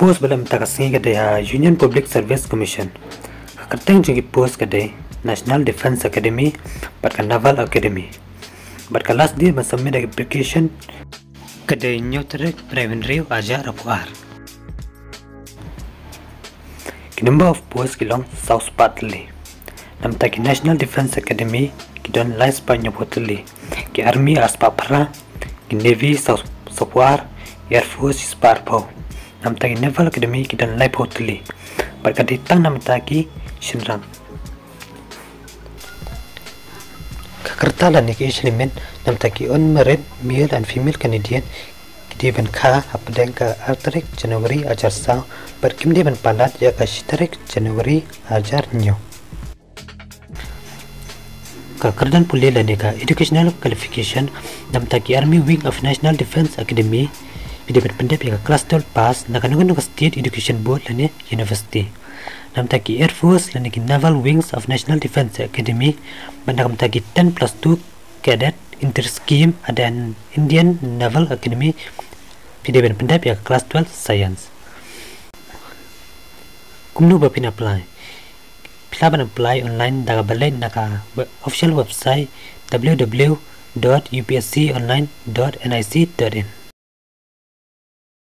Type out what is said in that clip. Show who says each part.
Speaker 1: post balam takasngi kada Union Public Service Commission kateng jungi post kada National Defense Academy bat Naval Academy bat kelas dia masam application kada nyotrek preliminary ajar apuar the number of posts kilong South Partly namta ki National Defense Academy kidon Laitkam nyapotli ki Army aspapra ki Navy South Sapwar Air Force Sparpo namta ki Naval Academy kidon Laitkam berkaditang namta ki Shinrang kakertalan ki element namta ki unmarried male and female Canadian Diban ka apdeng ka artarik Januari ajar sa berkim diban palat ya ka shitarik Januari ajar nyo ka kerdan pulih lani ka educational qualification namta ki Army Wing of National Defense Academy diban pendep ya ka class 12 pass nakanungan ka State Education Board lani University namta ki Air Force lani ki Naval Wings of National Defense Academy namta ki 10+2 cadet inter scheme ada Indian Naval Academy PDB pendap ya kelas 12 science kumnu bapin apply pilaban apply online daga balai naka official website www.upsconline.nic.in